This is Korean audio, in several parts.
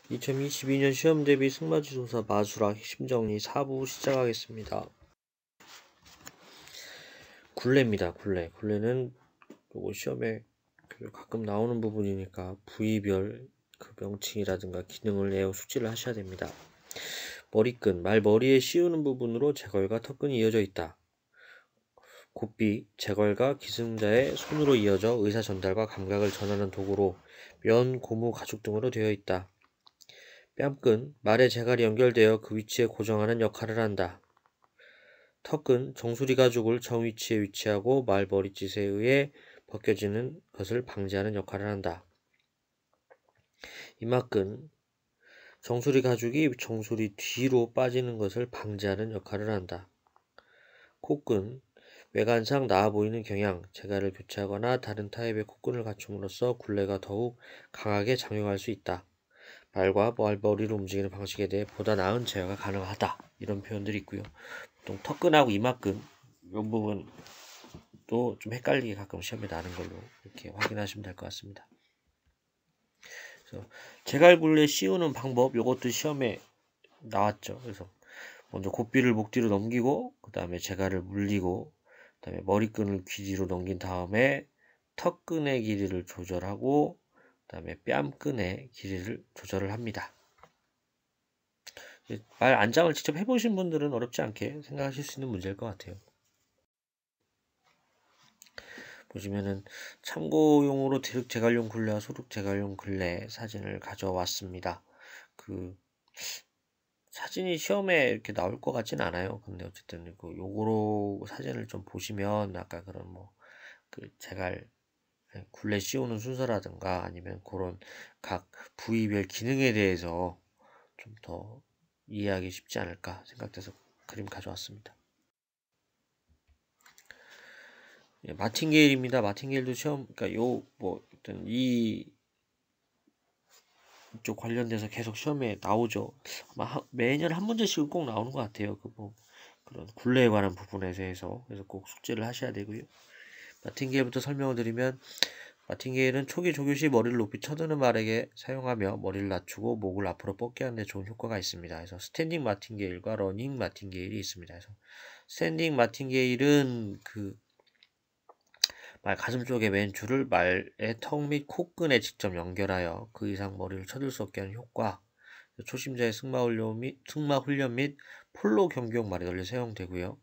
2022년 시험 대비 승마지도사 마술학 핵심정리 4부 시작하겠습니다. 굴레입니다. 굴레는 요거 시험에 가끔 나오는 부분이니까 부위별 그 명칭이라든가 기능을 외워 숙지를 하셔야 됩니다. 머리끈, 머리에 씌우는 부분으로 제걸과 턱끈이 이어져 있다. 곱비, 제걸과 기승자의 손으로 이어져 의사 전달과 감각을 전하는 도구로 면, 고무, 가죽 등으로 되어 있다. 뺨끈, 말의 재갈이 연결되어 그 위치에 고정하는 역할을 한다. 턱끈, 정수리 가죽을 정위치에 위치하고 말 머리짓에 의해 벗겨지는 것을 방지하는 역할을 한다. 이마끈, 정수리 가죽이 정수리 뒤로 빠지는 것을 방지하는 역할을 한다. 코끈, 외관상 나아 보이는 경향, 재갈을 교체하거나 다른 타입의 코끈을 갖춤으로써 굴레가 더욱 강하게 작용할 수 있다. 말과 머리를 움직이는 방식에 대해 보다 나은 제어가 가능하다. 이런 표현들이 있고요. 보통 턱끈하고 이마끈 이 부분도 좀 헷갈리게 가끔 시험에 나는 걸로 이렇게 확인하시면 될 것 같습니다. 그래서 제갈굴레 씌우는 방법 이것도 시험에 나왔죠. 그래서 먼저 곱비를 목 뒤로 넘기고 그 다음에 제갈을 물리고 그 다음에 머리끈을 귀 뒤로 넘긴 다음에 턱끈의 길이를 조절하고 그 다음에 뺨끈의 길이를 조절을 합니다. 말 안장을 직접 해보신 분들은 어렵지 않게 생각하실 수 있는 문제일 것 같아요. 보시면은 참고용으로 드륵 제갈용 굴레와 소륵 제갈용 굴레 사진을 가져왔습니다. 그 사진이 시험에 이렇게 나올 것 같진 않아요. 근데 어쨌든 요거로 사진을 좀 보시면 아까 그런 그 제갈 굴레 씌우는 순서라든가 아니면 그런 각 부위별 기능에 대해서 좀 더 이해하기 쉽지 않을까 생각돼서 그림 가져왔습니다. 마틴게일입니다. 마틴게일도 시험, 그러니까 어떤 이쪽 관련돼서 계속 시험에 나오죠. 아마 매년 한 문제씩은 꼭 나오는 것 같아요. 그런 굴레에 관한 부분에 대해서. 그래서 꼭 숙제를 하셔야 되고요. 마틴게일부터 설명을 드리면, 마틴게일은 초기 조교 시 머리를 높이 쳐드는 말에게 사용하며 머리를 낮추고 목을 앞으로 뻗게 하는 데 좋은 효과가 있습니다. 그래서 스탠딩 마틴게일과 러닝 마틴게일이 있습니다. 그래서 스탠딩 마틴게일은 말 가슴 쪽의 맨 줄을 말의 턱 및 코끈에 직접 연결하여 그 이상 머리를 쳐들 수 없게 하는 효과. 초심자의 승마 훈련 및 폴로 경기용 말에 널리 사용되고요.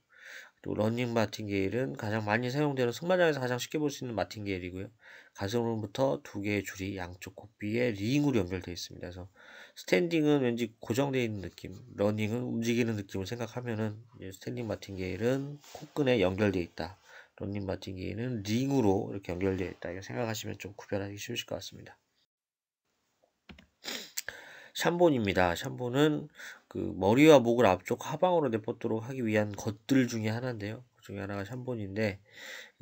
또 러닝 마틴게일은 가장 많이 사용되는 승마장에서 가장 쉽게 볼 수 있는 마틴게일이고요. 가슴으로부터 두 개의 줄이 양쪽 곱비에 링으로 연결되어 있습니다. 그래서 스탠딩은 왠지 고정되어 있는 느낌, 러닝은 움직이는 느낌을 생각하면은 스탠딩 마틴게일은 코끈에 연결되어 있다. 러닝 마틴게일은 링으로 이렇게 연결되어 있다. 이렇게 생각하시면 좀 구별하기 쉬우실 것 같습니다. 샴본입니다. 샴본은 머리와 목을 앞쪽 하방으로 내뻗도록 하기 위한 것들 중에 하나인데요. 그 중에 하나가 샴본인데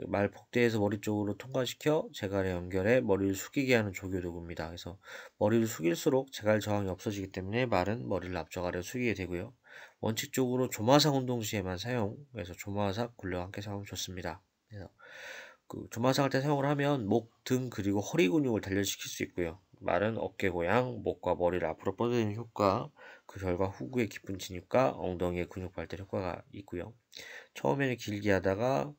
말 복대에서 머리 쪽으로 통과시켜 제갈에 연결해 머리를 숙이게 하는 조교 도구입니다. 그래서 머리를 숙일수록 제갈 저항이 없어지기 때문에 말은 머리를 앞쪽 아래로 숙이게 되고요. 원칙적으로 조마삭 운동 시에만 사용, 그래서 조마삭 굴레와 함께 사용하면 좋습니다. 그래서 조마삭 할 때 사용을 하면 목, 등 그리고 허리 근육을 단련시킬 수 있고요. 말은 어깨 고양, 목과 머리를 앞으로 뻗어내는 효과, 그 결과 후구의 깊은 진입과 엉덩이의 근육 발달 효과가 있고요. 처음에는 길게 하다가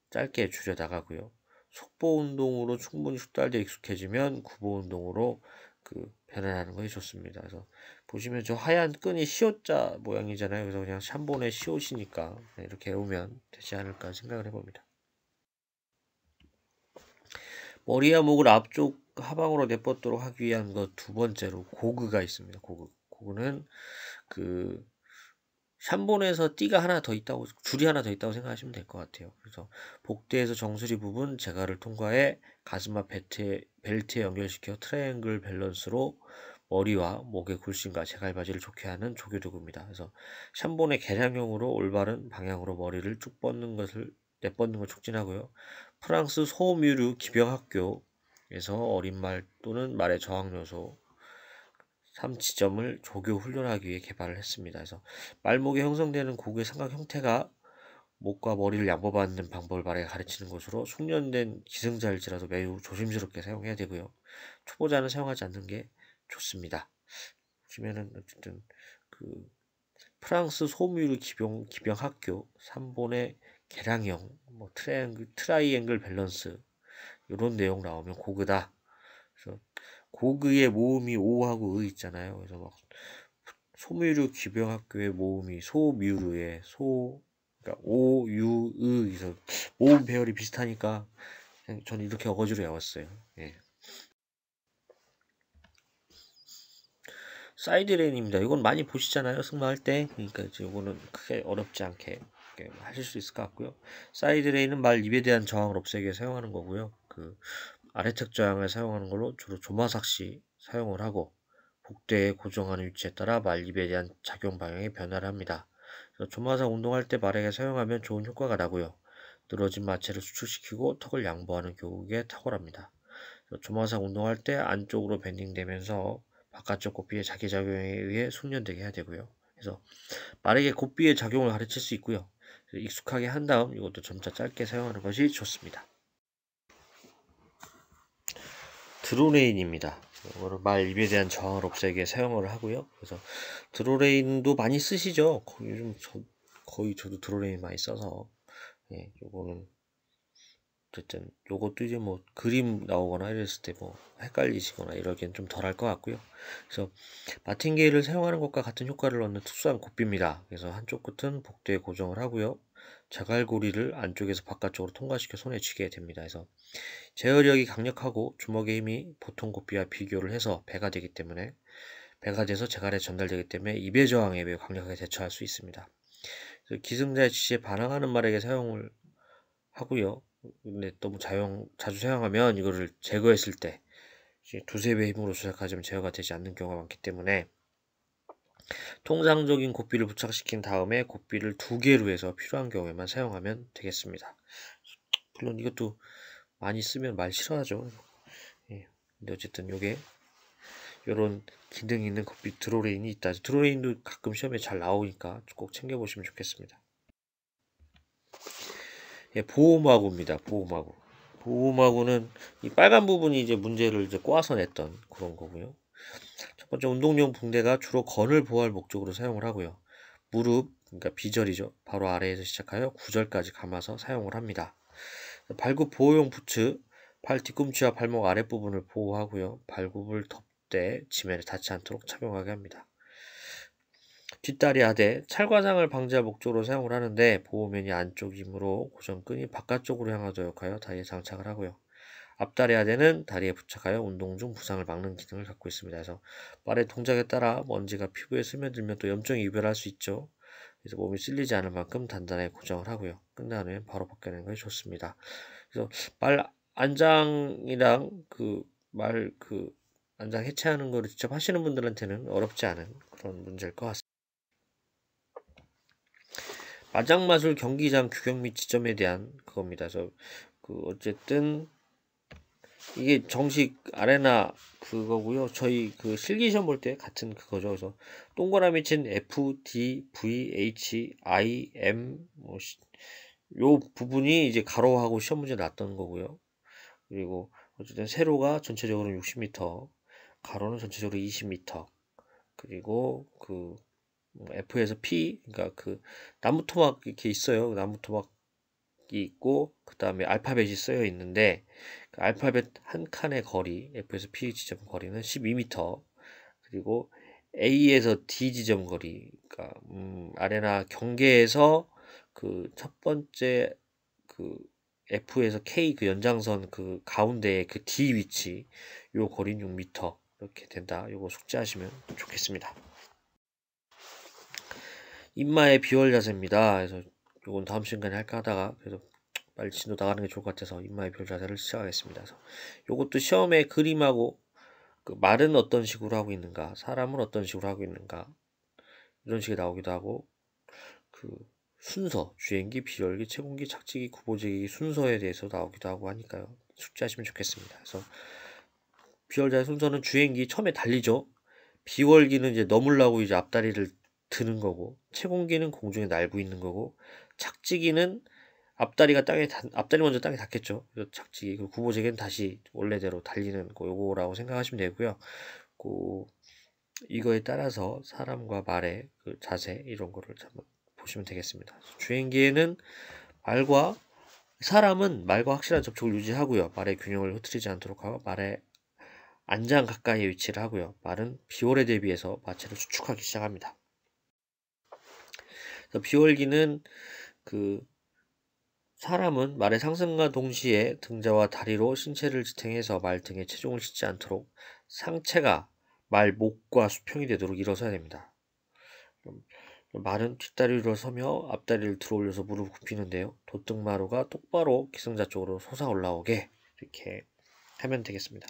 짧게 줄여 나가고요. 속보 운동으로 충분히 숙달되어 익숙해지면 구보 운동으로 변환하는 것이 좋습니다. 그래서 보시면 저 하얀 끈이 시옷자 모양이잖아요. 그래서 그냥 샴본의 시옷이니까 이렇게 외우면 되지 않을까 생각을 해봅니다. 머리와 목을 앞쪽 하방으로 내뻗도록 하기 위한 것 두 번째로 고그가 있습니다. 고그는 샴본에서 띠가 하나 더 있다고, 줄이 하나 더 있다고 생각하시면 될 것 같아요. 그래서 복대에서 정수리 부분 제갈을 통과해 가슴 앞 벨트에 연결시켜 트라이앵글 밸런스로 머리와 목의 굴심과 제갈바지를 좋게 하는 조교 도구입니다. 그래서 샴본의 개량형으로 올바른 방향으로 머리를 쭉 내뻗는 걸 촉진하고요. 프랑스 소뮤르 기병학교에서 어린 말 또는 말의 저항 요소 3지점을 조교 훈련하기 위해 개발을 했습니다. 그래서 말목에 형성되는 고구의 삼각 형태가 목과 머리를 양보받는 방법을 말에 가르치는 것으로 숙련된 기승자일지라도 매우 조심스럽게 사용해야 되고요. 초보자는 사용하지 않는 게 좋습니다. 보시면은 어쨌든 그 프랑스 소뮤르 기병 학교 3본의 계량형 뭐 트라이앵글 밸런스 이런 내용 나오면 고그다. 그래서 고그의 모음이 오하고 으 있잖아요. 그래서 막 소뮤르 기병학교의 모음이 소뮤르의 그러니까 오유으 그래서 모음 배열이 비슷하니까 그냥 저는 이렇게 어거지로 외웠어요. 예. 사이드레인입니다. 이건 많이 보시잖아요. 승마할 때. 그러니까 이제 이거는 크게 어렵지 않게 하실 수 있을 것 같고요. 사이드레인은 말 입에 대한 저항을 없애기 위해 사용하는 거고요. 그 아래측 저항을 사용하는 걸로 주로 조마삭시 사용을 하고 복대에 고정하는 위치에 따라 말 입에 대한 작용 방향이 변화를 합니다. 그래서 조마삭 운동할 때 말에게 사용하면 좋은 효과가 나고요. 늘어진 마체를 수축시키고 턱을 양보하는 교육에 탁월합니다. 조마삭 운동할 때 안쪽으로 밴딩되면서 바깥쪽 고삐의 자기작용에 의해 숙련되게 해야 되고요. 그래서 빠르게 고삐의 작용을 가르칠 수 있고요. 익숙하게 한 다음 이것도 점차 짧게 사용하는 것이 좋습니다. 드로레인입니다. 이거를 말 입에 대한 저항을 없애기 위해 사용을 하고요. 그래서 드로레인도 많이 쓰시죠. 거의 저도 드로레인 많이 써서 요거는 어쨌든 요것도 이제 뭐 그림 나오거나 이랬을 때 뭐 헷갈리시거나 이러기엔 좀 덜 할 것 같고요. 그래서 마틴게일을 사용하는 것과 같은 효과를 얻는 특수한 고삐입니다. 그래서 한쪽 끝은 복대에 고정을 하고요. 자갈고리를 안쪽에서 바깥쪽으로 통과시켜 손에 쥐게 됩니다. 그래서 제어력이 강력하고 주먹의 힘이 보통 고삐와 비교를 해서 배가 되기 때문에 배가 돼서 제갈에 전달되기 때문에 입의 저항에 매우 강력하게 대처할 수 있습니다. 기승자의 지시에 반항하는 말에게 사용을 하고요. 근데 너무 자주 사용하면 이거를 제거했을 때 두세 배 힘으로 조작하자면 제어가 되지 않는 경우가 많기 때문에 통상적인 고삐를 부착시킨 다음에 고삐를 2개로 해서 필요한 경우에만 사용하면 되겠습니다. 물론 이것도 많이 쓰면 말 싫어하죠. 예. 근데 어쨌든 요게 요런 기능 있는 고삐 드로레인이 있다. 드로레인도 가끔 시험에 잘 나오니까 꼭 챙겨보시면 좋겠습니다. 예, 보호마구입니다. 보호마구. 보호마구는 이 빨간 부분이 이제 문제를 이제 꼬아서 냈던 그런 거고요. 첫 번째 운동용 붕대가 주로 건을 보호할 목적으로 사용을 하고요. 무릎, 그러니까 비절이죠. 바로 아래에서 시작하여 구절까지 감아서 사용을 합니다. 발굽 보호용 부츠, 팔 뒤꿈치와 발목 아랫부분을 보호하고요. 발굽을 덮되 지면에 닿지 않도록 착용하게 합니다. 뒷다리 하대, 찰과상을 방지할 목적으로 사용을 하는데 보호면이 안쪽이므로 고정끈이 바깥쪽으로 향하도록 하여 다리에 장착을 하고요. 앞다리 하대는 다리에 부착하여 운동 중 부상을 막는 기능을 갖고 있습니다. 그래서 발의 동작에 따라 먼지가 피부에 스며들면 또 염증이 유발할 수 있죠. 그래서 몸이 쓸리지 않을 만큼 단단하게 고정을 하고요. 끝난 후엔 바로 벗겨내는 것이 좋습니다. 그래서 말 안장이랑 안장 해체하는 거를 직접 하시는 분들한테는 어렵지 않은 그런 문제일 것 같습니다. 마장마술 경기장 규격 및 지점에 대한 그겁니다. 그래서 어쨌든 이게 정식 아레나 그거고요. 저희 그 실기시험 볼 때 같은 그거죠. 그래서 동그라미 친 F, D, V, H, I, M 요 부분이 이제 가로하고 시험 문제 났던 거고요. 그리고 어쨌든 세로가 전체적으로 60m, 가로는 전체적으로 20m. 그리고 F에서 P, 그러니까 나무 토막 이렇게 있어요. 나무 토막이 있고 그 다음에 알파벳이 쓰여 있는데 그 알파벳 한 칸의 거리 F에서 P 지점 거리는 12m. 그리고 A에서 D 지점 거리, 그러니까 아레나 경계에서 첫 번째 F에서 K 연장선 가운데의 D 위치 요 거리는 6m 이렇게 된다. 요거 숙지하시면 좋겠습니다. 인마의 비월 자세입니다. 그래서 요건 다음 시간에 할까 하다가 그래서 빨리 진도 나가는 게 좋을 것 같아서 인마의 비월 자세를 시작하겠습니다. 그래서 요것도 시험에 그림하고 말은 어떤 식으로 하고 있는가, 사람은 어떤 식으로 하고 있는가 이런 식이 나오기도 하고 순서, 주행기, 비열기, 채공기, 착지기, 구보제기 순서에 대해서 나오기도 하고 하니까요. 숙지하시면 좋겠습니다. 그래서 비월자의 순서는 주행기 처음에 달리죠. 비월기는 이제 넘으려고 이제 앞다리를 드는 거고, 채공기는 공중에 날고 있는 거고, 착지기는 앞다리 먼저 땅에 닿겠죠. 착지기. 그리고 구보제기는 다시 원래대로 달리는 거 요거라고 생각하시면 되고요. 이거에 따라서 사람과 말의 그 자세 이런 거를 한번 보시면 되겠습니다. 주행기에는 사람은 말과 확실한 접촉을 유지하고요. 말의 균형을 흐트리지 않도록 하고 말의 안장 가까이에 위치를 하고요. 말은 비월에 대비해서 마체를 수축하기 시작합니다. 그래서 비월기는 사람은 말의 상승과 동시에 등자와 다리로 신체를 지탱해서 말 등에 체중을 싣지 않도록 상체가 말 목과 수평이 되도록 일어서야 됩니다. 말은 뒷다리로 서며 앞다리를 들어 올려서 무릎을 굽히는데요. 돛등마루가 똑바로 기승자 쪽으로 솟아 올라오게 이렇게 하면 되겠습니다.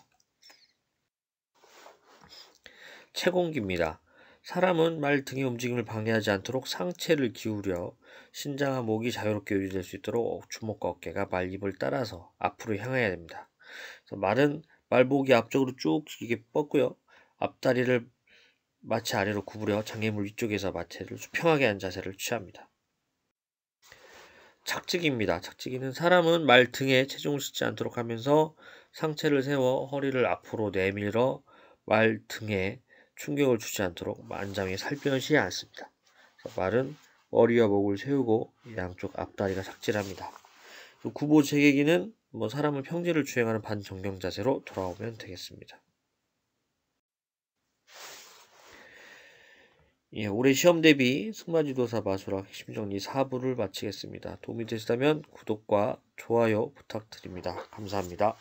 체공기입니다. 사람은 말 등의 움직임을 방해하지 않도록 상체를 기울여 신장과 목이 자유롭게 유지될 수 있도록 주먹과 어깨가 말 입을 따라서 앞으로 향해야 됩니다. 그래서 말은 말목이 앞쪽으로 쭉 길게 뻗고요. 앞다리를 마체 아래로 구부려 장애물 위쪽에서 마체를 수평하게 한 자세를 취합니다. 착지기입니다. 착지기는 사람은 말 등에 체중을 싣지 않도록 하면서 상체를 세워 허리를 앞으로 내밀어 말 등에 충격을 주지 않도록 안장에 살펴시지 않습니다. 말은 머리와 목을 세우고 양쪽 앞다리가 착지합니다. 구보 재개기는 사람은 평지를 주행하는 반정경 자세로 돌아오면 되겠습니다. 예, 올해 시험 대비 승마지도사 마술학 핵심 정리 4부를 마치겠습니다. 도움이 되시다면 구독과 좋아요 부탁드립니다. 감사합니다.